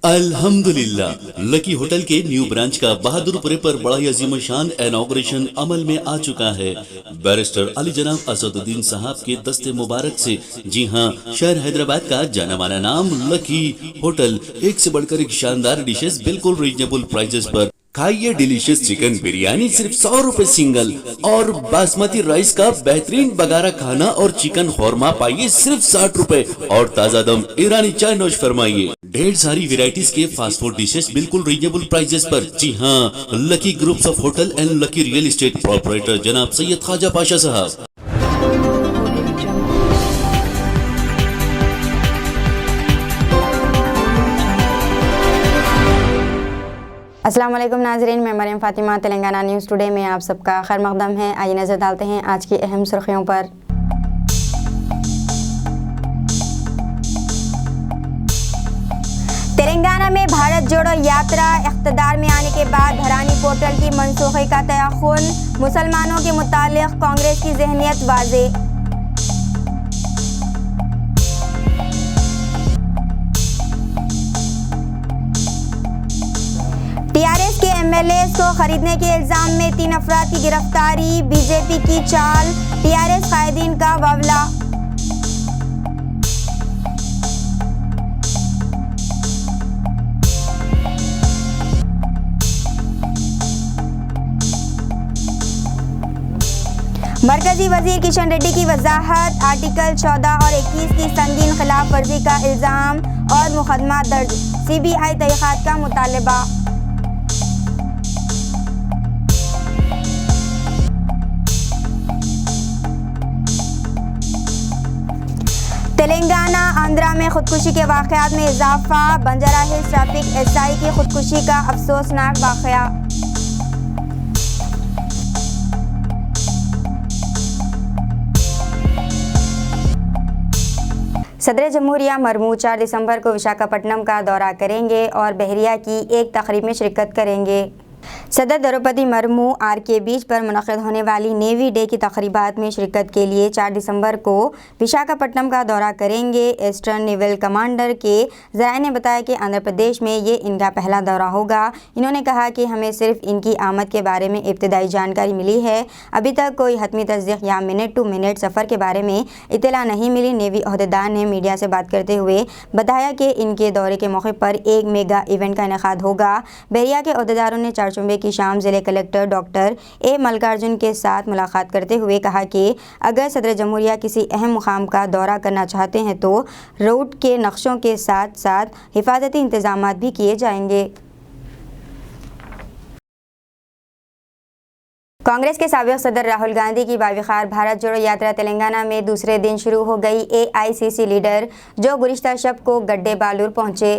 अल्हम्दुलिल्लाह lucky hotel के new branch का बहादुरपुरे पर बड़ा ही अजीम शान इनॉग्रेशन अमल में आ चुका है। बैरिस्टर अली जनाब असदुद्दीन साहब के दस्ते मुबारक से, जी हां, शहर हैदराबाद का जाना माना नाम लकी होटल, एक से बढ़कर एक शानदार डिशेस बिल्कुल रीजनेबल प्राइसेस पर। खाइए डिलीशियस चिकन बिरयानी सिर्फ 100 रुपए सिंगल, और बासमती राइस का बेहतरीन बगारा खाना और चिकन खौरमा पाइए सिर्फ 60 रुपए, और ताजा दम ईरानी चाय नोश फरमाइए। ढेर सारी वेराइटीज के फास्ट फूड डिशेस बिल्कुल रीजनेबल प्राइसेस पर। जी हाँ, lucky groups of hotel and lucky real estate proprietor जनाब सैयद ख्वाजा पाशा साहब। अस्सलाम वालेकुम नाज़रीन, मैं मरियम फ़ातिमा तेलंगाना न्यूज़ टुडे में आप सबका खैर मक़दम है। आइए नज़र डालते हैं आज की अहम सुर्खियों पर। तेलंगाना में भारत जोड़ो यात्रा इक़्तिदार में आने के बाद धरानी पोर्टल की मनसूखी का तयक़ुन, मुसलमानों के मुतालिक कांग्रेस की ज़हनियत वाज़ेह। टीआरएस के एमएलए को खरीदने के इल्जाम में 3 अफराद की गिरफ्तारी, बीजेपी की चाल, टीआरएस कायदीन का वावला। मरकजी वजीर किशन रेड्डी की वजाहत, आर्टिकल 14 और 21 की संगीन खिलाफ वर्जी का इल्जाम और मुकदमा दर्ज, सीबीआई तहकीकात का मुतालबा। तेलंगाना आंध्रा में खुदकुशी के वाक़यात में इजाफा, बंजारा हिल्स ट्रैफिक एसआई की खुदकुशी का अफसोसनाक वाक़या। सदर जमहूरिया मरमू 4 दिसंबर को विशाखापट्टनम का दौरा करेंगे और बहरिया की एक तकरीब में शिरकत करेंगे। सदर द्रौपदी मुर्मू आरके बीच पर मुनक़िद होने वाली नेवी डे की तक़रीबात में शिरकत के लिए 4 दिसंबर को विशाखापट्टनम का दौरा करेंगे। ईस्टर्न नेवल कमांडर के ज़राए ने बताया कि आंध्र प्रदेश में ये इनका पहला दौरा होगा। इन्होंने कहा कि हमें सिर्फ इनकी आमद के बारे में इब्तदाई जानकारी मिली है, अभी तक कोई हतमी तस्दीक या मिनट टू मिनट सफ़र के बारे में इत्तला नहीं मिली। नेवी अहदेदार ने मीडिया से बात करते हुए बताया कि इनके दौरे के मौके पर एक मेगा इवेंट का इनेकाद होगा। बहरिया के अहदेदारों ने 4 जुम्मे की शाम ज़िले कलेक्टर डॉक्टर ए मल्लिकार्जुन के साथ मुलाकात करते हुए कहा कि अगर सदर जमहूरिया किसी अहम मुकाम का दौरा करना चाहते हैं तो रूट के नक्शों के साथ साथ हिफाजती इंतजाम भी किए जाएंगे। कांग्रेस के साबिक़ सदर राहुल गांधी की बावखार भारत जोड़ो यात्रा तेलंगाना में दूसरे दिन शुरू हो गई। एआईसीसी लीडर जो गुज़िश्ता शब को गड्डे बालूर पहुंचे,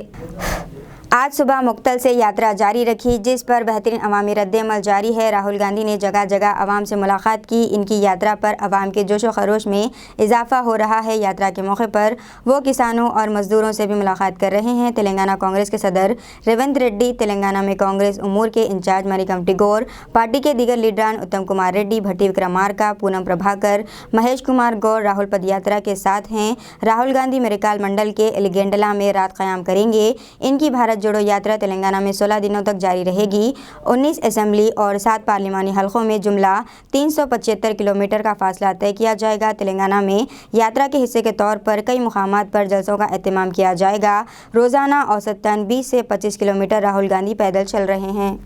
आज सुबह मुक्तल से यात्रा जारी रखी, जिस पर बेहतरीन अवामी रद्द-ए-अमल जारी है। राहुल गांधी ने जगह जगह आवाम से मुलाकात की। इनकी यात्रा पर आवाम के जोशो खरोश में इजाफा हो रहा है। यात्रा के मौके पर वो किसानों और मजदूरों से भी मुलाकात कर रहे हैं। तेलंगाना कांग्रेस के सदर रेवंत रेड्डी, तेलंगाना में कांग्रेस उमूर के इंचार्ज मरिकम टिगोर, पार्टी के दीगर लीडरान उत्तम कुमार रेड्डी, भट्टी विक्रमार्का, पूनम प्रभाकर, महेश कुमार गौर राहुल पदयात्रा के साथ हैं। राहुल गांधी मेरेकाल मंडल के एलिगेंडला में रात क़याम करेंगे। इनकी भारत जोड़ो यात्रा तेलंगाना में 16 दिनों तक जारी रहेगी। 19 असेंबली और 7 पार्लिमानी हलकों में जुमला 375 किलोमीटर का फासला तय किया जाएगा। तेलंगाना में यात्रा के हिस्से के तौर पर कई मुकामात पर जलसों का एहतमाम किया जाएगा। रोज़ाना औसतन 20 से 25 किलोमीटर राहुल गांधी पैदल चल रहे हैं।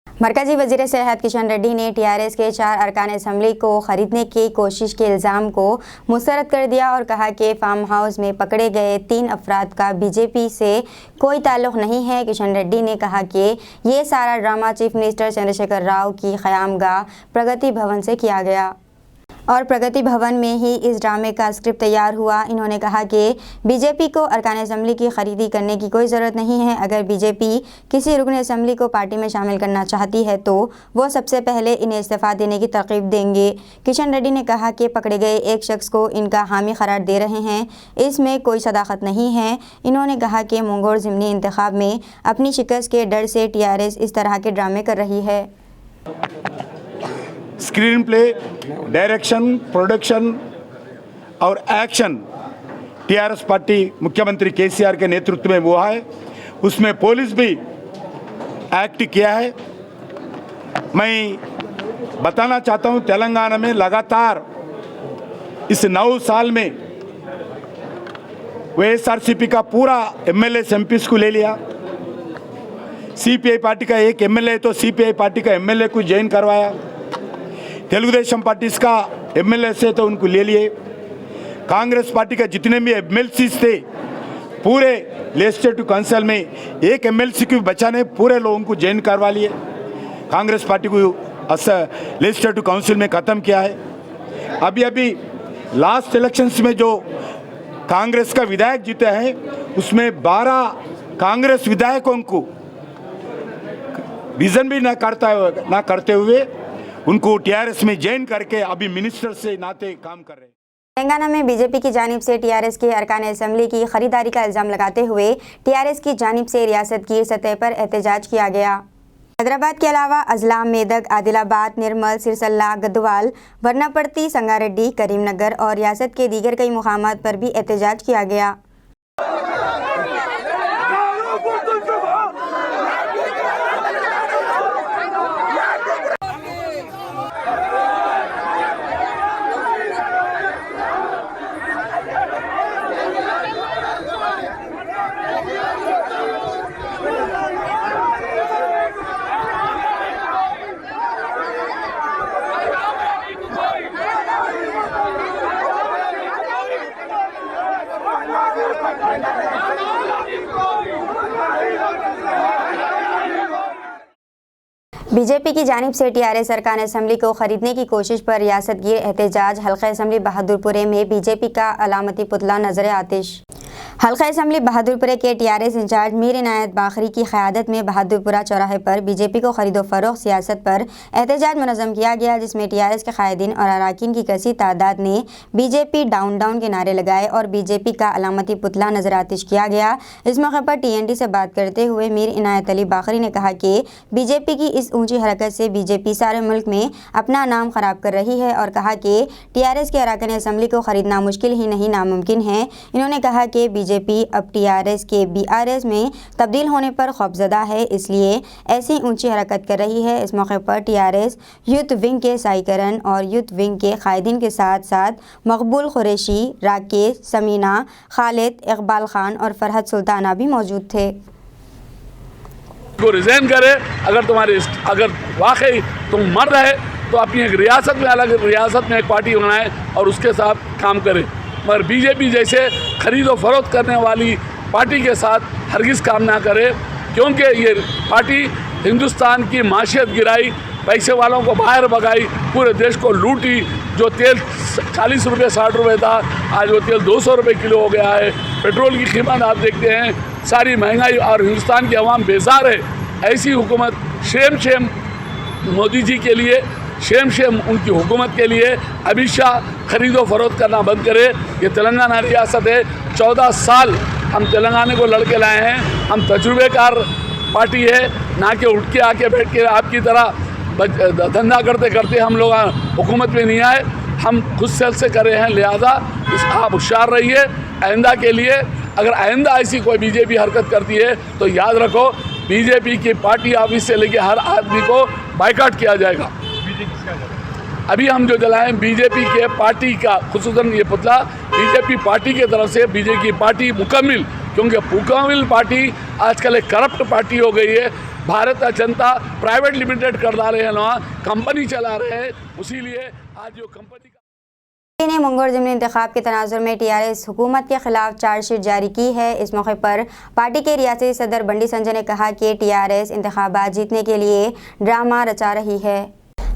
मरकजी वजीर सेहत किशन रेड्डी ने टीआरएस के 4 अरकान असम्बली को खरीदने की कोशिश के इल्ज़ाम को मुस्तरद कर दिया और कहा कि फार्म हाउस में पकड़े गए 3 अफराद का बीजेपी से कोई ताल्लुक़ नहीं है। किशन रेड्डी ने कहा कि ये सारा drama chief minister Chandrashekhar Rao की क़यामगाह प्रगति भवन से किया गया। और प्रगति भवन में ही इस ड्रामे का स्क्रिप्ट तैयार हुआ। इन्होंने कहा कि बीजेपी को अरकान असेंबली की खरीदी करने की कोई ज़रूरत नहीं है। अगर बीजेपी किसी रुकन असेंबली को पार्टी में शामिल करना चाहती है तो वो सबसे पहले इन्हें इस्तीफ़ा देने की तरकीब देंगे। किशन रेड्डी ने कहा कि पकड़े गए एक शख्स को इनका हामी करार दे रहे हैं, इसमें कोई सदाकत नहीं है। इन्होंने कहा कि मंगोर ज़िमनी इंतखाब में अपनी शिकस्त के डर से टीआरएस इस तरह के ड्रामे कर रही है। स्क्रीन प्ले, डायरेक्शन, प्रोडक्शन और एक्शन टीआरएस पार्टी मुख्यमंत्री केसीआर के नेतृत्व में हुआ है। उसमें पुलिस भी एक्ट किया है। मैं बताना चाहता हूं, तेलंगाना में लगातार इस 9 साल में वाईएसआरसीपी का पूरा एमएलए एमपीस को ले लिया। सीपीआई पार्टी का एक एमएलए तो सीपीआई पार्टी का एमएलए को ज्वाइन करवाया। तेलुगुदेशम पार्टी का एमएलए से तो उनको ले लिए। कांग्रेस पार्टी का जितने भी एमएलसी थे पूरे लेजिस्लेटिव काउंसिल में एक एमएलसी को बचाने पूरे लोगों को ज्वाइन करवा लिए। कांग्रेस पार्टी को लेजिस्लेटिव काउंसिल में ख़त्म किया है। अभी लास्ट इलेक्शंस में जो कांग्रेस का विधायक जीते हैं उसमें 12 कांग्रेस विधायकों को रीजन भी ना करते हुए उनको टीआरएस में ज्वाइन करके अभी मिनिस्टर से नाते काम कर रहे हैं। तेलंगाना में बीजेपी की जानिब से टीआरएस के अरकान असेंबली की खरीदारी का इल्ज़ाम लगाते हुए टीआरएस की जानिब से रियासत की सतह पर एहतजाज किया गया। हैदराबाद के अलावा अजला, मेदक, आदिलाबाद, निर्मल, सिरसल्ला, गद्वाल, वरनापट्टी, संगारेड्डी, करीमनगर और रियासत के दीगर कई मुकामात पर भी एहतजाज किया गया। बीजेपी की जानिब से टीआरएस अरकान असेंबली को खरीदने की कोशिश पर रियासत गिर एहतजाज। हल्का असेंबली बहादुरपुरे में बीजेपी का अलामती पुतला नजर आतिश। हल्का असेंबली बहादुरपुरे के टीआरएस इंचार्ज मीर इनायत बाखरी की क़यादत में बहादुरपुरा चौराहे पर बीजेपी को खरीदो फरोख्त सियासत पर एहतजाज मुनज़्ज़म किया गया, जिसमें टीआरएस के कायदीन और अरकान की कसी तादाद ने बीजेपी डाउन डाउन के नारे लगाए और बीजेपी का अलामती पुतला नजर आतिश किया गया। इस मौके पर टीएनटी से बात करते हुए मीर इनायत अली बाखरी ने कहा कि बीजेपी की इस ऊंची हरकत से बीजेपी सारे मुल्क में अपना नाम खराब कर रही है और कहा कि टीआरएस के अरकान असेंबली को खरीदना मुश्किल ही नहीं नामुमकिन है। इन्होंने कहा कि बीजेपी अब टीआरएस के बीआरएस में तब्दील होने पर खौफजदा है, इसलिए ऐसी ऊंची हरकत कर रही है। इस मौके पर टीआरएस यूथ विंग के साइकरन और यूथ विंग के कायदीन के साथ साथ मकबूल कुरैशी, राकेश, समीना, खालिद, इकबाल खान और फरहत सुल्ताना भी मौजूद थे। को रिज़ाइन करे। अगर वाकई तुम मर्द है तो अपनी एक रियासत में अलग रियासत में एक पार्टी बनाए और उसके साथ काम करे, मगर बीजेपी जैसे खरीदो फरोख्त करने वाली पार्टी के साथ हरगिज़ काम ना करे, क्योंकि ये पार्टी हिंदुस्तान की माशियत गिराई, पैसे वालों को बाहर भगाई, पूरे देश को लूटी। जो तेल 40 रुपये 60 रुपये था, आज वो तेल 200 रुपये किलो हो गया है। पेट्रोल की कीमत आप देखते हैं, सारी महंगाई और हिंदुस्तान की आवाम बेजार है। ऐसी हुकूमत शेम मोदी जी के लिए, शेम उनकी हुकूमत के लिए। अमित शाह खरीदो फरोख्त करना बंद करे। ये तेलंगाना रियासत है, 14 साल हम तेलंगाना को लड़के लाए हैं। हम तजुर्बेकार पार्टी है, ना कि उठ के आके बैठ के आपकी तरह धंधा करते करते हम लोग हुकूमत में नहीं आए। हम खुद से कर रहे हैं, लिहाजा आप होशियार रहिए आइंदा के लिए। अगर आइंदा ऐसी कोई बीजेपी हरकत करती है तो याद रखो, बीजेपी की पार्टी ऑफिस से लेके हर आदमी को बाइकाट किया जाएगा। अभी हम जो जलाएं बीजेपी के पार्टी का, खुसूसन ये पुतला बीजेपी पार्टी की तरफ से, बीजेपी पार्टी मुकम्मिल, क्योंकि मुकम्मिल पार्टी आजकल एक करप्ट पार्टी हो गई है। भारत जनता प्राइवेट लिमिटेड कर डाले हैं, वहाँ कंपनी चला रहे हैं, उसीलिए आज जो कंपनी ने मंगोर ज़िमनी इंतखाब के तनाजुर में टीआरएस हुकूमत के खिलाफ चार्जशीट जारी की है। इस मौके पर पार्टी के रियासती सदर बंडी संजय ने कहा कि टीआरएस इंतखाबात जीतने के लिए ड्रामा रचा रही है।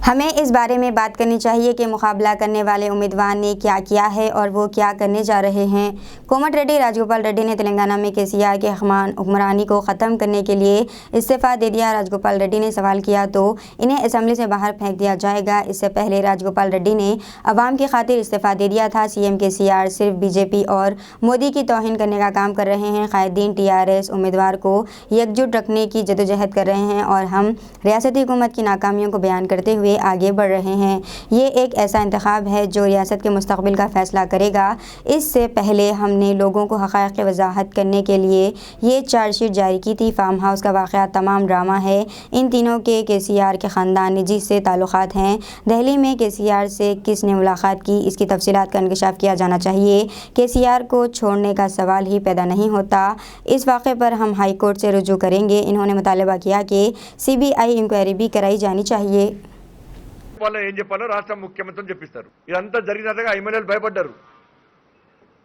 हमें इस बारे में बात करनी चाहिए कि मुकाबला करने वाले उम्मीदवार ने क्या किया है और वो क्या करने जा रहे हैं। कोमट रेड्डी राजगोपाल रेड्डी ने तेलंगाना में केसीआर के हुक्मरानी को ख़त्म करने के लिए इस्तीफ़ा दे दिया। राजगोपाल रेड्डी ने सवाल किया तो इन्हें असेंबली से बाहर फेंक दिया जाएगा। इससे पहले राजगोपाल रेड्डी ने अवाम की खातिर इस्तीफ़ा दे दिया था। सीएम केसीआर सिर्फ बीजेपी और मोदी की तौहीन करने का काम कर रहे हैं। कायदीन टीआरएस उम्मीदवार को एकजुट रखने की जदोजहद कर रहे हैं और हम रियासती हुकूमत की नाकामियों को बयान करते हुए आगे बढ़ रहे हैं। ये एक ऐसा इंतखाब है जो रियासत के मुस्तकबिल का फैसला करेगा। इससे पहले हमने लोगों को हक़ाइक़ की वजाहत करने के लिए ये चार्जशीट जारी की थी। फार्म हाउस का वाक़या तमाम ड्रामा है। इन तीनों के केसीआर के ख़ानदान निजी से ताल्लुक़ात हैं। दिल्ली में केसीआर से किसने मुलाकात की, इसकी तफसीलात का इंकशाफ किया जाना चाहिए। केसीआर को छोड़ने का सवाल ही पैदा नहीं होता। इस वाक़े पर हम हाई कोर्ट से रुजू करेंगे। इन्होंने मुतालबा किया कि सीबीआई इंक्वायरी भी कराई जानी चाहिए। వాళ్ళు ఏం చెప్పాలో రాష్ట్ర ముఖ్యమంత్రిని చెప్పిస్తారు. ఇదంతా జరిగినాక ఎమ్మెల్యేలు భయపడ్డారు.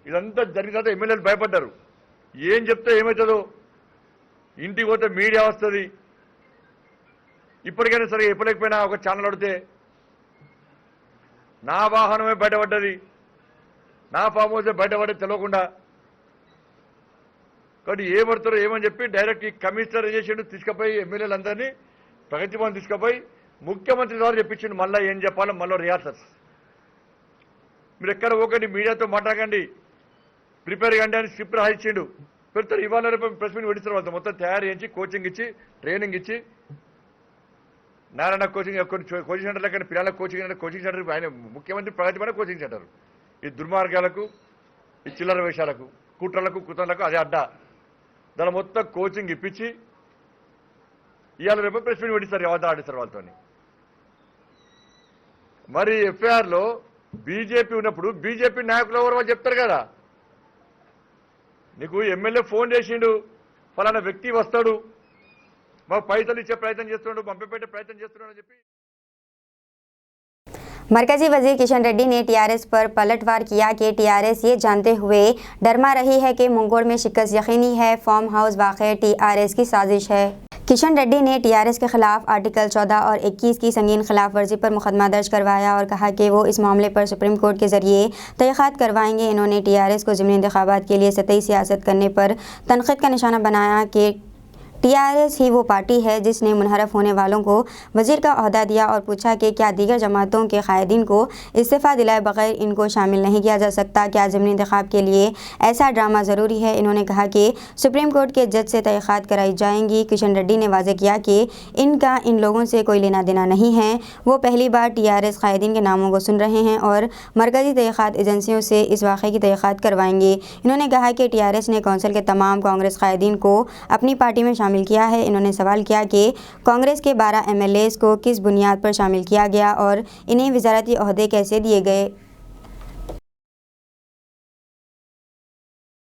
ఇదంతా జరిగినాక ఎమ్మెల్యేలు భయపడ్డారు. ఏం చెప్తే ఏమవుతుందో, ఇంటికి పోతే మీడియా వస్తుంది. ఇప్పటికైనా సరే చెప్పలేకపోయినా ఒక ఛానల్ అడిగితే నా వాహనమే బయటపడ్డది, నా ఫామ్ హౌసే బయటపడ్డది తెలియకుండా. కాబట్టి ఏమడతారో ఏమని చెప్పి డైరెక్ట్ ఈ కమిషనర్ చేసిండు, తీసుకుపోయి ఎమ్మెల్యేలందరినీ ప్రగతి భవన్ తీసుకుపోయి ముఖ్యమంత్రి ద్వారా చెప్పించిండు. మళ్ళీ ఏం చెప్పాలో మళ్ళీ రిహార్సల్స్. మీరు ఎక్కడ పోకండి, మీడియాతో మాట్లాడకండి, ప్రిపేర్ కండి అని స్క్రిప్ట్ రాయించిండు. పెడతారు. ఇవాళ రేపు ప్రెస్ మీట్ పెడిస్తారు. వాళ్ళతో మొత్తం తయారు చేయించి కోచింగ్ ఇచ్చి ట్రైనింగ్ ఇచ్చి నారాయణ కోచింగ్ కోచింగ్ సెంటర్ల కానీ పిల్లలకు కోచింగ్ సెంటర్ ఆయన ముఖ్యమంత్రి ప్రగతి పైన కోచింగ్ సెంటర్. ఈ దుర్మార్గాలకు, ఈ చిల్లర వేషాలకు, కుట్రలకు కుట్రలకు అదే అడ్డా. దాని మొత్తం కోచింగ్ ఇప్పించి ఇవాళ రేపు ప్రెస్ మీట్ పెట్టిస్తారు. ఎవరు ఆడిస్తారు వాళ్ళతో. మరి ఎఫ్ఐఆర్లో బీజేపీ ఉన్నప్పుడు బీజేపీ నాయకులు ఎవరు వాళ్ళు చెప్తారు కదా. నీకు ఎమ్మెల్యే ఫోన్ చేసిండు, ఫలానా వ్యక్తి వస్తాడు, మాకు పైసలు ఇచ్చే ప్రయత్నం చేస్తున్నాడు, పంపిపెట్టే ప్రయత్నం చేస్తున్నాడు అని చెప్పి मरकजी वजीर किशन रेड्डी ने टीआरएस पर पलटवार किया कि टीआरएस ये जानते हुए डरमा रही है कि मुंगोड़ में शिकस्त यकीनी है। फार्म हाउस वाक़या टीआरएस की साजिश है। किशन रेड्डी ने टीआरएस के खिलाफ आर्टिकल 14 और 21 की संगीन खिलाफ वर्जी पर मुकदमा दर्ज करवाया और कहा कि वो इस मामले पर सुप्रीम कोर्ट के जरिए तहक़ीक़ात करवाएंगे। इन्होंने टीआरएस को ज़िमनी इंतखाबात के लिए सतही सियासत करने पर तनक़ीद का निशाना बनाया कि टीआरएस ही वो पार्टी है जिसने मुनहरफ होने वालों को वज़ीर का ओहदा दिया और पूछा कि क्या दीगर जमातों के कायदीन को इस्तीफ़ा दिलाए बगैर इनको शामिल नहीं किया जा सकता। क्या ज़िमनी इंतखाब के लिए ऐसा ड्रामा ज़रूरी है। इन्होंने कहा कि सुप्रीम कोर्ट के जज से तहक़ीक़ात कराई जाएंगी। किशन रेड्डी ने वाज़ेह किया कि इनका इन लोगों से कोई लेना देना नहीं है। वो पहली बार टीआरएस कायदीन के नामों को सुन रहे हैं और मरकज़ी तहक़ीक़ात एजेंसियों से इस वाक़े की तहक़ीक़ात करवाएंगे। इन्होंने कहा कि टीआरएस ने कौंसिल के तमाम कांग्रेस कायदीन को अपनी पार्टी में शामिल किया है। इन्होंने सवाल किया कि कांग्रेस के 12 एमएलएस को किस बुनियाद पर शामिल किया गया और इन्हें वज़ारती ओहदे कैसे दिए गए।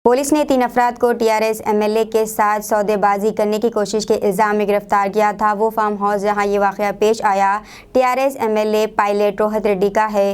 पुलिस ने 3 अफराद को टीआरएस एमएलए के साथ सौदेबाजी करने की कोशिश के इल्ज़ाम में गिरफ्तार किया था। वो फार्म हाउस जहां ये वाक़या पेश आया TRS MLA pilot Rohit Reddy का है।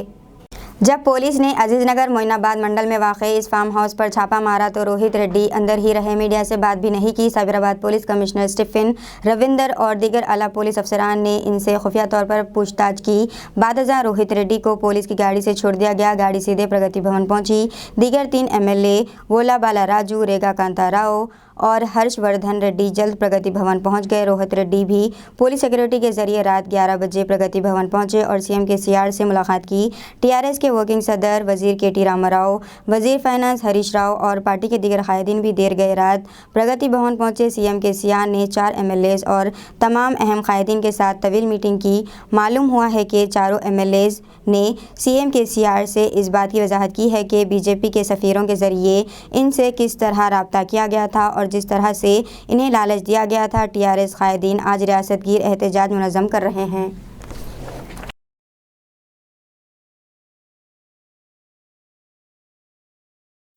जब पुलिस ने अजीज़नगर मोइनाबाद मंडल में वाक़ इस फार्म हाउस पर छापा मारा तो रोहित रेड्डी अंदर ही रहे, मीडिया से बात भी नहीं की। साबिराबाद पुलिस कमिश्नर स्टीफन रविंदर और दीगर आला पुलिस अफसरान ने इनसे खुफिया तौर पर पूछताछ की। बादअज़ां रोहित रेड्डी को पुलिस की गाड़ी से छोड़ दिया गया। गाड़ी सीधे प्रगति भवन पहुंची। दीगर 3 एमएलए गोला बाला राजू, रेगा कांता राव और हर्षवर्धन रेड्डी जल्द प्रगति भवन पहुंच गए। रोहित रेड्डी भी पुलिस सिक्योरिटी के जरिए रात 11 बजे प्रगति भवन पहुंचे और सीएम केसीआर से मुलाकात की। टीआरएस के वर्किंग सदर वजीर केटी रामाराव, वजीर फाइनेंस हरीश राव और पार्टी के दीगर कायदीन भी देर गए रात प्रगति भवन पहुंचे। सीएम केसीआर ने 4 एमएलएस और तमाम अहम कायदीन के साथ तवील मीटिंग की। मालूम हुआ है कि चारों एमएलएस ने सीएम केसीआर से इस बात की वजाहत की है कि बीजेपी के सफ़ीरों के जरिए इनसे किस तरह रब्ता किया गया था और जिस तरह से इन्हें लालच दिया गया था। टीआरएस कायदीन आज रियासतगीर एहतजाज मुनज़्ज़म कर रहे हैं।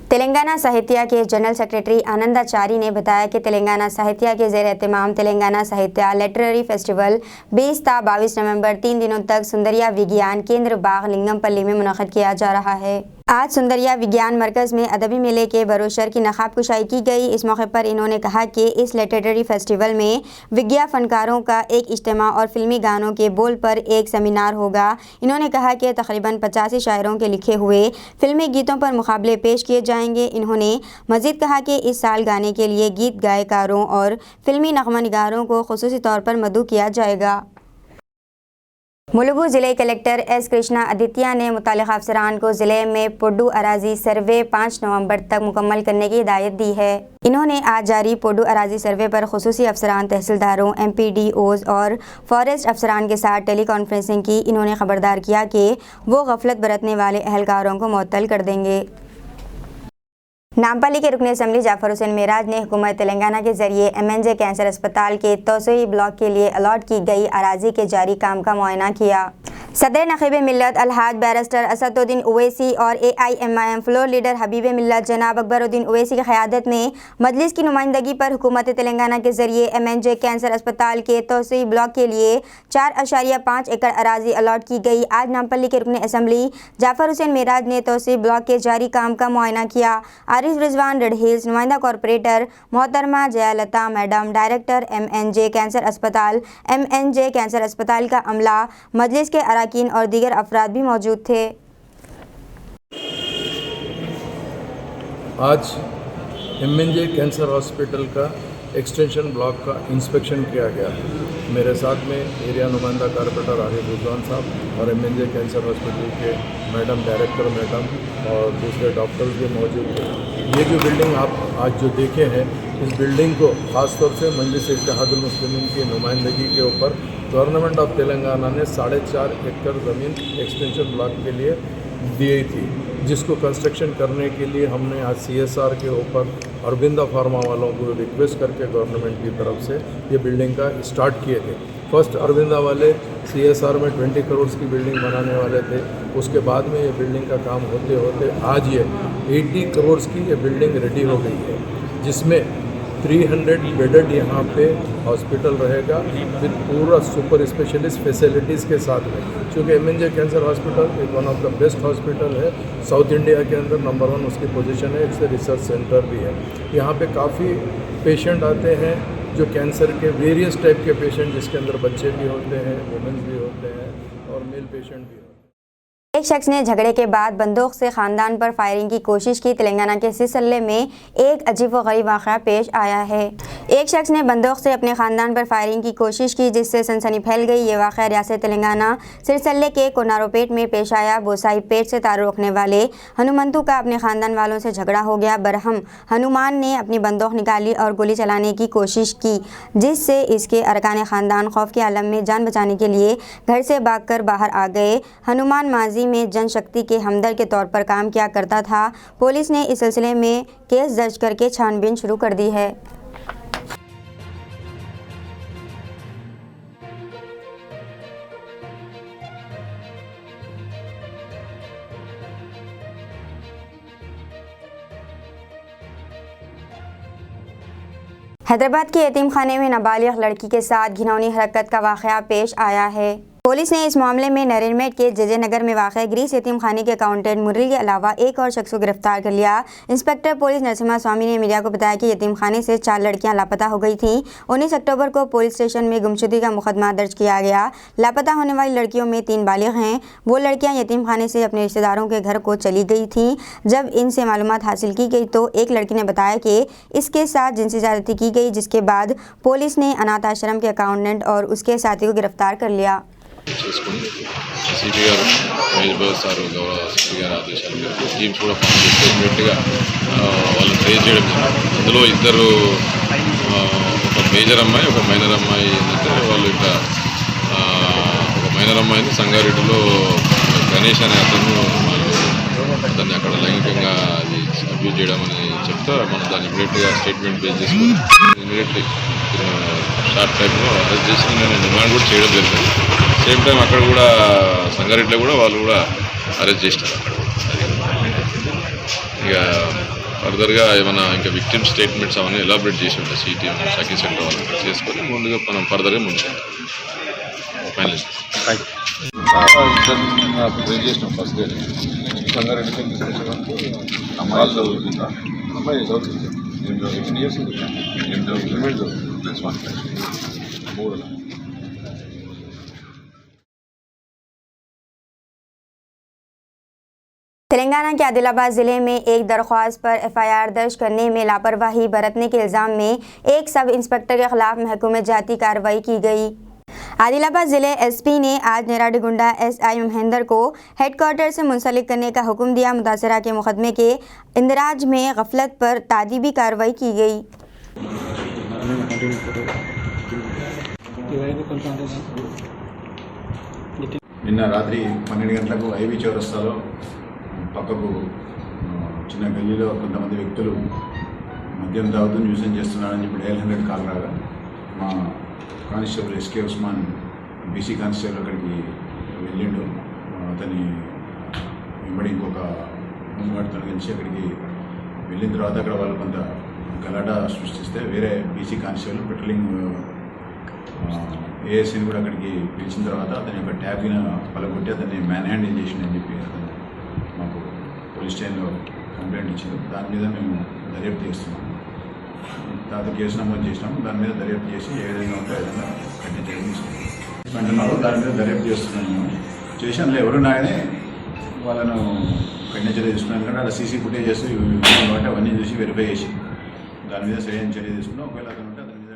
तेलंगाना साहित्य के जनरल सेक्रेटरी आनंदाचारी ने बताया कि तेलंगाना साहित्य के ज़ेर एहतमाम तेलंगाना साहित्य लिटरेरी फेस्टिवल 20 ता 22 नवंबर 3 दिनों तक सुंदरिया विज्ञान केंद्र बाग लिंगमपल्ली में मुनक़्क़िद किया जा रहा है। आज सुंदरिया विज्ञान मरकज में अदबी मेले के बरोशर की नकाब कुशाई की गई। इस मौके पर इन्होंने कहा कि इस लिटरेरी फेस्टिवल में विज्ञा फनकारों का एक इज्तिमा और फिल्मी गानों के बोल पर एक सेमिनार होगा। इन्होंने कहा कि तकरीबन 85 शायरों के लिखे हुए फिल्मी गीतों पर मुकाबले पेश किए जाएंगे। इन्होंने मज़ीद कहा कि इस साल गाने के लिए गीत गायकारों और फिल्मी नग़मा निगारों को खुसूसी तौर पर मदऊ किया जाएगा। मुलुगु ज़िले कलेक्टर एस कृष्णा आदित्य ने मुतालिका अफसरान को ज़िले में पोडू अराजी सर्वे 5 नवंबर तक मुकम्मल करने की हिदायत दी है। इन्होंने आज जारी पोडू अराजी सर्वे पर खुसूसी अफसरान, तहसीलदारों, MPDOs और फॉरेस्ट अफसरान के साथ टेली कॉन्फ्रेंसिंग की। इन्होंने खबरदार किया कि वो गफलत बरतने वाले अहलकारों को मुअत्तल कर देंगे। नामपल्ली के रुकन असम्बली जाफर हुसैन मेराज ने हुकूमत तेलंगाना के जरिए MNJ कैंसर अस्पताल के तोसई ब्लॉक के लिए अलॉट की गई अराजी के जारी काम का मुआयना किया। सदर नक़ीब मिल्लत अलहाज बैरिस्टर असदुद्दीन ओवैसी और AIMIM फ्लोर लीडर हबीब मिल्लत जनाब अकबरुद्दीन ओवैसी की क़यादत में मजलिस की नुमाइंदगी पर हुकूमत तेलंगाना के जरिए MNJ कैंसर अस्पताल के तोसई ब्लॉक के लिए 4.5 एकड़ अराजी अलॉट की गई। आज नामपल्ली के रुकन असम्बली जाफर हुसैन मेराज ने तोसई ब्लॉक के जारी काम का मुआयना किया। आरिफ रिजवान रेड हिल्स, नुमाइंदा कॉरपोरेटर मोहतरमा जयालता मैडम, डायरेक्टर MNJ कैंसर अस्पताल का अमला, मजलिस के अरकान और दीगर अफराद भी मौजूद थे। आज MNJ कैंसर हॉस्पिटल का एक्सटेंशन ब्लॉक का इंस्पेक्शन किया गया। मेरे साथ में एरिया नुमाइंदा कॉरपोरेटर आरिफ रिजवान साहब और MNJ कैंसर हॉस्पिटल के मैडम, डायरेक्टर मैडम और दूसरे डॉक्टर्स भी मौजूद थे। ये जो बिल्डिंग आप आज जो देखे हैं, इस बिल्डिंग को ख़ास तौर से मजलिस इत्तेहादुल मुस्लिमीन की नुमाइंदगी के ऊपर गवर्नमेंट ऑफ तेलंगाना ने 4.5 एकड़ ज़मीन एक्सटेंशन ब्लॉक के लिए दी थी, जिसको कंस्ट्रक्शन करने के लिए हमने आज CSR के ऊपर अरविंदा फार्मा वालों को रिक्वेस्ट करके गवर्नमेंट की तरफ से ये बिल्डिंग का स्टार्ट किए थे। फर्स्ट अरविंदा वाले CSR में 20 करोड़ की बिल्डिंग बनाने वाले थे। उसके बाद में ये बिल्डिंग का काम होते होते आज ये 80 करोड़ की ये बिल्डिंग रेडी हो गई है, जिसमें 300 बेडेड यहाँ पे हॉस्पिटल रहेगा विद पूरा सुपर स्पेशलिस्ट फैसिलिटीज़ के साथ में। क्योंकि MNJ कैंसर हॉस्पिटल एक one of the best hospital है, साउथ इंडिया के अंदर नंबर 1 उसकी पोजीशन है। इससे रिसर्च सेंटर भी है। यहाँ पे काफ़ी पेशेंट आते हैं जो कैंसर के वेरियस टाइप के पेशेंट, जिसके अंदर बच्चे भी होते हैं, वुमेन्स भी होते हैं और मेल पेशेंट भी होते हैं। एक शख्स ने झगड़े के बाद बंदूक से खानदान पर फायरिंग की कोशिश की। तेलंगाना के सिलसिले में एक अजीब व गरीब वाक़या पेश आया है। एक शख्स ने बंदूक से अपने खानदान पर फायरिंग की कोशिश की, जिससे सनसनी फैल गई। ये वाक़या रियासत तेलंगाना सिलसिले के कोनारोपेट में पेश आया। बोसाई पेट से ताल्लुक़ रखने वाले हनुमंतु का अपने खानदान वालों से झगड़ा हो गया। बरहम हनुमान ने अपनी बंदूक निकाली और गोली चलाने की कोशिश की, जिससे इसके अरकान ख़ानदान खौफ के आलम में जान बचाने के लिए घर से भागकर बाहर आ गए। हनुमान माजी में जनशक्ति के हमदर्द के तौर पर काम किया करता था। पुलिस ने इस सिलसिले में केस दर्ज करके छानबीन शुरू कर दी है। हैदराबाद के यतीम खाने में नाबालिग लड़की के साथ घिनौनी हरकत का वाक़या पेश आया है। पुलिस ने इस मामले में नरेनमेट के जजे नगर में वाक़ ग्रीस यतीम खाने के अकाउंटेंट मुरली के अलावा एक और शख्स को गिरफ्तार कर लिया। इंस्पेक्टर पुलिस नरसिम्हा स्वामी ने मीडिया को बताया कि यतीम खाने से 4 लड़कियां लापता हो गई थीं। 19 अक्टूबर को पुलिस स्टेशन में गुमशुदगी का मुकदमा दर्ज किया गया। लापता होने वाली लड़कियों में 3 बालिग हैं। वो लड़कियां यतीम खाने से अपने रिश्तेदारों के घर को चली गई थीं। जब इनसे मालूमात हासिल की गई तो एक लड़की ने बताया कि इसके साथ जिनसी ज़्यादती की गई, जिसके बाद पुलिस ने अनाथ आश्रम के अकाउंटेंट और उसके साथी को गिरफ्तार कर लिया। చేసుకుని సిపి గారు మహేష్ బాబు సార్ గౌరవ సిపి గారి ఆదేశాల మేరకు టీమ్స్ కూడా ఫామ్ చేస్తే ఇమీడియట్గా వాళ్ళని ట్రేస్ చేయడం జరిగింది. అందులో ఇద్దరు ఒక మేజర్ అమ్మాయి, ఒక మైనర్ అమ్మాయి ఏంటంటే వాళ్ళు ఇక్కడ ఒక మైనర్ అమ్మాయిని సంగారెడ్డిలో గణేష్ అనే అతన్ని అక్కడ లైంగికంగా అది అబ్యూజ్ చేయడం అని చెప్తే మనం దాన్ని ఇమీడియట్గా స్టేట్మెంట్ బేస్ చేసుకుని ఇమీడియట్లీ షార్ట్ టైంలో అరెస్ట్ చేసి నేను డిమాండ్ కూడా చేయడం జరిగింది. సేమ్ టైం అక్కడ కూడా సంగారెడ్డిలో కూడా వాళ్ళు కూడా అరెస్ట్ చేసినారు. అక్కడ ఇక ఫర్దర్గా ఏమైనా ఇంకా విక్టిమ్ స్టేట్మెంట్స్ అవన్నీ ఎలాబరేట్ చేసి ఉంటాయి సిటీ షాకింగ్ సెంటర్ వాళ్ళు చేసుకొని ముందుగా మనం ఫర్దర్గా ముందుకు ఫైనల్. నాకు ట్రై చేసినాం ఫస్ట్ డే సంగారెడ్డి అమ్మాయి చదువుతుందా అమ్మాయి చదువుతుంది ఏం చదువుతుంది ఇయర్స్ ఏం చదువుతుంది ప్లస్ 1 మూడు तेलंगाना के आदिलाबाद जिले में एक दरख्वास्त पर एफआईआर दर्ज करने में लापरवाही बरतने के इल्ज़ाम में एक सब इंस्पेक्टर के खिलाफ महकूम जाती कार्रवाई की गई। आदिलाबाद जिले एसपी ने आज नेराडीगुंडा एसआई महेंद्र को हेडक्वार्टर से मुंसलिक करने का हुक्म दिया। मुतासरा के मुकदमे के इंदराज में गफलत पर तादीबी कार्रवाई की गई। నిన్న రాత్రి 12 గంటలకు ఐవి చౌరస్తాలో పక్కకు చిన్న గల్లీలో కొంతమంది వ్యక్తులు మద్యం తాగుతూ న్యూసెన్స్ చేస్తున్నారని చెప్పి డయల్ 100 కాల్ రాగా మా constable SK Usman BC constable అక్కడికి వెళ్ళిండు. అతని వెంబడి ఇంకొక ముందుగాడు తొలగించి అక్కడికి వెళ్ళిన తర్వాత అక్కడ వాళ్ళు కొంత గలాట సృష్టిస్తే వేరే బీసీ కానిస్టేబుల్ పెట్రోలింగ్ ఏఎస్ఐని కూడా అక్కడికి పిలిచిన తర్వాత అతని యొక్క ట్యాబ్ని పలగొట్టి అతన్ని మ్యాన్ హ్యాండిల్ చేసిండని చెప్పి అతను మాకు పోలీస్ స్టేషన్లో కంప్లైంట్ ఇచ్చారు. దాని మీద మేము దర్యాప్తు చేస్తున్నాము. తర్వాత కేసు నమోదు చేసినాము. దాని మీద దర్యాప్తు చేసి ఏ విధంగా ఉంటే విధంగా కట్టించడం అంటున్నారు. దాని మీద దర్యాప్తు చేస్తున్నాము. స్టేషన్లో ఎవరున్నాయని వాళ్ళను కఠిన చర్య తీసుకున్నాం. ఎందుకంటే అలా సీసీ ఫుటేజెస్ కాబట్టి అవన్నీ చూసి వెరిఫై చేసి దాని మీద సరైన చర్య తీసుకున్నాం. ఒకవేళ అతను ఉంటే అతని మీద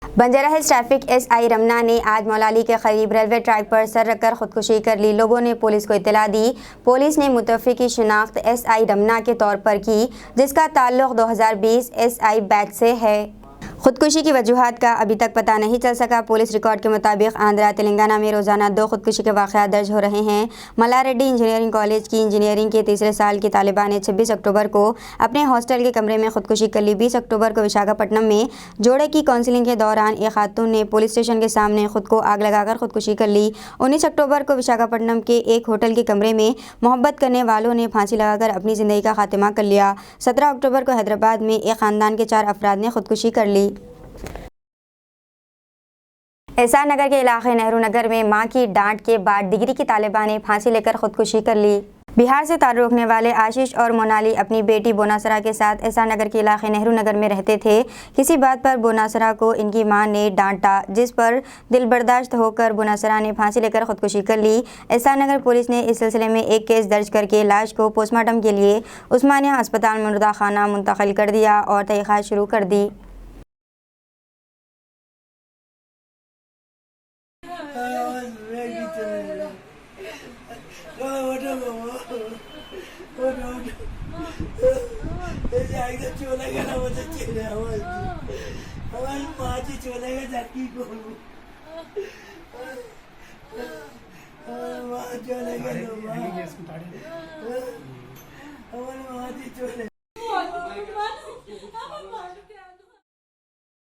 Banjara Hills traffic SI Ramana ने आज मौलाली के करीब रेलवे ट्रैक पर सर रखकर खुदकुशी कर ली। लोगों ने पुलिस को इत्तला दी। पुलिस ने मुतवफ़्फ़ी की शिनाख्त एसआई रमना के तौर पर की, जिसका ताल्लुक़ 2020 एसआई बैच से है। खुदकुशी की वजूहात का अभी तक पता नहीं चल सका। पुलिस रिकॉर्ड के मुताबिक आंध्रा तेलंगाना में रोज़ाना 2 खुदकुशी के वाक़यात दर्ज हो रहे हैं। मल्लारेड्डी इंजीनियरिंग कॉलेज की इंजीनियरिंग के तीसरे साल की तालिबा ने 26 अक्टूबर को अपने हॉस्टल के कमरे में खुदकुशी कर ली। 20 अक्टूबर को विशाखापट्टनम में जोड़े की काउंसलिंग के दौरान एक खातून ने पुलिस स्टेशन के सामने खुद को आग लगाकर खुदकुशी कर ली। 19 अक्टूबर को विशाखापट्टनम के एक होटल के कमरे में मोहब्बत करने वालों ने फांसी लगाकर अपनी ज़िंदगी का खात्मा कर लिया। 17 अक्टूबर को हैदराबाद में एक ख़ानदान के 4 अफराद ने खुदकुशी कर ली। एहसान नगर के इलाके नेहरू नगर में मां की डांट के बाद डिग्री की तालिबा ने फांसी लेकर खुदकुशी कर ली। बिहार से ताल्लुक़ रखने वाले आशीष और मोनाली अपनी बेटी बोनासरा के साथ एहसान नगर के इलाके नेहरू नगर में रहते थे। किसी बात पर बोनासरा को इनकी मां ने डांटा, जिस पर दिल बर्दाश्त होकर बोनासरा ने फांसी लेकर खुदकुशी कर ली। एहसान नगर पुलिस ने इस सिलसिले में एक केस दर्ज करके लाश को पोस्टमार्टम के लिए उस्मानिया अस्पताल मुर्दा खाना मुंतकिल कर दिया और तहक़ीक़ात शुरू कर दी।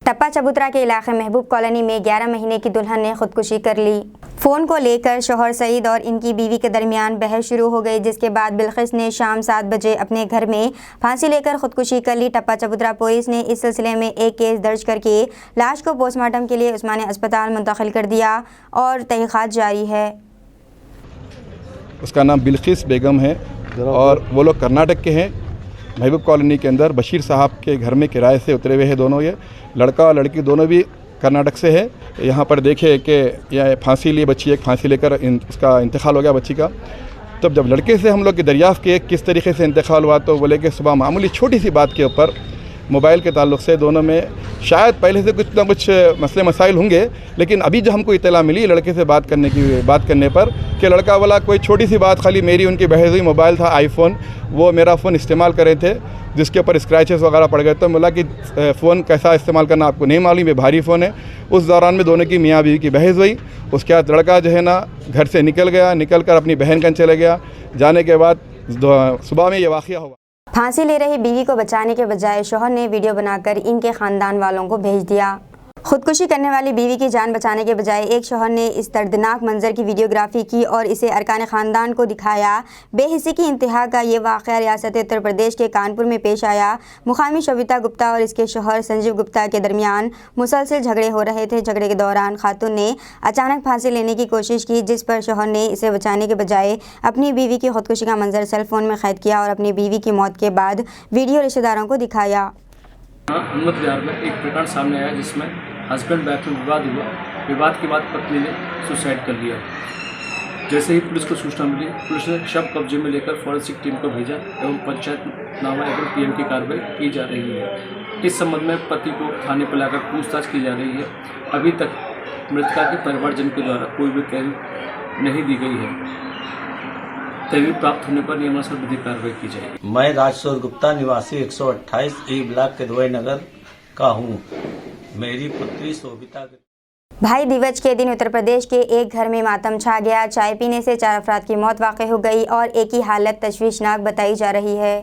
टप्पा चबूतरा के इलाके महबूब कॉलोनी में 11 महीने की दुल्हन ने खुदकुशी कर ली। फ़ोन को लेकर शौहर सईद और इनकी बीवी के दरमियान बहस शुरू हो गई, जिसके बाद बिल्किस ने शाम 7 बजे अपने घर में फांसी लेकर खुदकुशी कर ली। टप्पा चबूतरा पुलिस ने इस सिलसिले में एक केस दर्ज करके लाश को पोस्टमार्टम के लिए उस्मानिया अस्पताल मुंतकिल कर दिया और तहक़ीक़ात जारी है। उसका नाम बिल्किस बेगम है और वो लोग कर्नाटक के हैं। महबूब कॉलोनी के अंदर बशीर साहब के घर में किराए से उतरे हुए हैं दोनों। ये लड़का और लड़की दोनों भी कर्नाटक से है। यहाँ पर देखे कि यह फांसी लिए बच्ची, एक फांसी लेकर उसका इंतकाल हो गया बच्ची का। तब जब लड़के से हम लोग की दरियाफ़्त किए किस तरीके से इंतकाल हुआ, तो बोले कि सुबह मामूली छोटी सी बात के ऊपर मोबाइल के ताल्लुक़ से दोनों में शायद पहले से कुछ ना कुछ मसले मसाइल होंगे, लेकिन अभी जो हमको इत्तला मिली लड़के से बात करने पर कि लड़का वाला कोई छोटी सी बात, खाली मेरी उनकी बहस हुई। मोबाइल था आईफोन, वो मेरा फ़ोन इस्तेमाल कर रहे थे जिसके ऊपर स्क्रैचेस वगैरह पड़ गए। तो बोला कि फ़ोन कैसा इस्तेमाल करना आपको नहीं मालूम, ये भारी फ़ोन है। उस दौरान में दोनों की मियाँ बीवी की बहस हुई। उसके बाद लड़का जो है ना घर से निकल कर अपनी बहन कन चले गया। जाने के बाद सुबह में ये वाक़या हुआ। फांसी ले रही बीवी को बचाने के बजाय शौहर ने वीडियो बनाकर इनके ख़ानदान वालों को भेज दिया। खुदकुशी करने वाली बीवी की जान बचाने के बजाय एक शौहर ने इस दर्दनाक मंजर की वीडियोग्राफी की और इसे अरकान ख़ानदान को दिखाया। बेहिसी की इंतहा का ये वाक़या रियासत उत्तर प्रदेश के कानपुर में पेश आया। मुकामी शोभिता गुप्ता और इसके शौहर संजीव गुप्ता के दरमियान मुसलसल झगड़े हो रहे थे। झगड़े के दौरान खातून ने अचानक फांसी लेने की कोशिश की, जिस पर शौहर ने इसे बचाने के बजाय अपनी बीवी की खुदकुशी का मंजर सेल फ़ोन में कैद किया और अपनी बीवी की मौत के बाद वीडियो रिश्तेदारों को दिखाया। अहमद विहार में एक प्रकरण सामने आया जिसमें हस्बैंड वाइफ में विवाद हुआ। विवाद के बाद पत्नी ने सुसाइड कर लिया। जैसे ही पुलिस को सूचना मिली, पुलिस ने शव कब्जे में लेकर फॉरेंसिक टीम को भेजा एवं पंचायतनामा एवं पीएम की कार्रवाई की जा रही है। इस संबंध में पति को थाने पर लाकर पूछताछ की जा रही है। अभी तक मृतका के परिवारजन के द्वारा कोई भी तहरीर नहीं दी गई है। तहरीर प्राप्त होने पर नियमानुसार विधिक कार्रवाई की जाएगी। मैं राजशोर गुप्ता निवासी 128 ई ब्लॉक के दुबई नगर का हूँ। मेरी पुत्री शोभिता भाई दिवज के दिन उत्तर प्रदेश के एक घर में मातम छा गया। चाय पीने से 4 अफराद की मौत वाक़ई हो गई और एक ही हालत तशवीशनाक बताई जा रही है।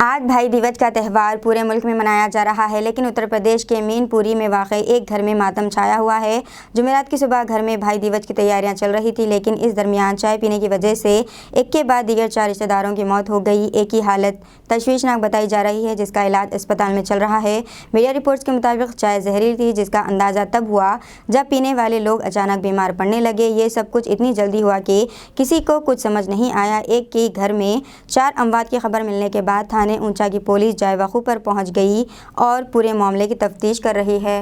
आज भाई दिवज का त्यौहार पूरे मुल्क में मनाया जा रहा है, लेकिन उत्तर प्रदेश के मीनपुरी में वाक़ई एक घर में मातम छाया हुआ है। जुमेरात की सुबह घर में भाई दिवज की तैयारियां चल रही थी, लेकिन इस दरमियान चाय पीने की वजह से एक के बाद दीगर 4 रिश्तेदारों की मौत हो गई। एक ही हालत तशवीशनाक बताई जा रही है, जिसका इलाज अस्पताल में चल रहा है। मीडिया रिपोर्ट्स के मुताबिक चाय जहरीली थी, जिसका अंदाज़ा तब हुआ जब पीने वाले लोग अचानक बीमार पड़ने लगे। ये सब कुछ इतनी जल्दी हुआ कि किसी को कुछ समझ नहीं आया। एक के घर में 4 अमवात की खबर मिलने के बाद थाने ऊंचा की पुलिस जाए वक़ू पर पहुंच गई और पूरे मामले की तफ्तीश कर रही है।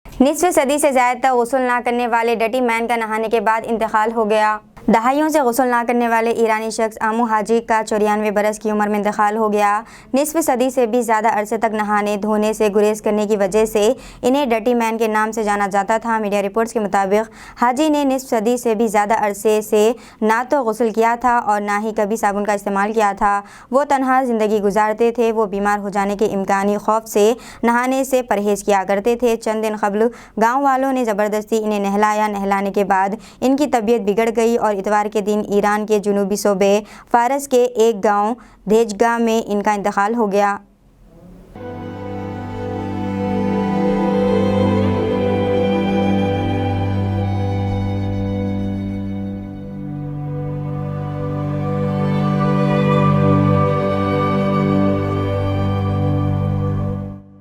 निस्फ सदी से ज़्यादा तक गुस्ल ना करने वाले डटी मैन का नहाने के बाद इंतकाल हो गया। दहाइयों से गुस्ल ना करने वाले ईरानी शख्स आमू हाजी का 94 बरस की उम्र में इंतकाल हो गया। निस्फ सदी से भी ज़्यादा अरसे तक नहाने धोने से गुरेज करने की वजह से इन्हें डटी मैन के नाम से जाना जाता था। मीडिया रिपोर्ट्स के मुताबिक हाजी ने निस्फ सदी से भी ज़्यादा अरसे से ना तो गुस्ल किया था और ना ही कभी साबुन का इस्तेमाल किया था। वो तनहा ज़िंदगी गुजारते थे। वो बीमार हो जाने के इम्कानी खौफ से नहाने से परहेज़ किया करते थे। चंद दिन कबल गाँव वालों ने ज़बरदस्ती इन्हें नहलाया। नहलाने के बाद इनकी तबीयत बिगड़ गई और इतवार के दिन ईरान के जुनूबी सूबे फारस के एक गांव धेजगा में इनका इंतकाल हो गया।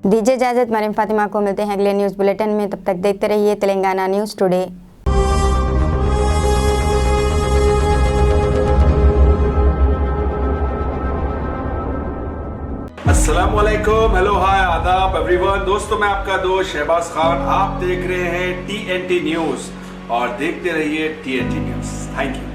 दीजिए इजाज़त। मरियम फातिमा को मिलते हैं अगले न्यूज़ बुलेटिन में। तब तक देखते रहिए तेलंगाना न्यूज़ टुडे। अस्सलामुअलैकुम, हेलो, हाय, आदाब एवरीवन। दोस्तों, मैं आपका दोस्त शहबाज खान। आप देख रहे हैं TNT न्यूज़ और देखते रहिए TNT न्यूज़। Thank you.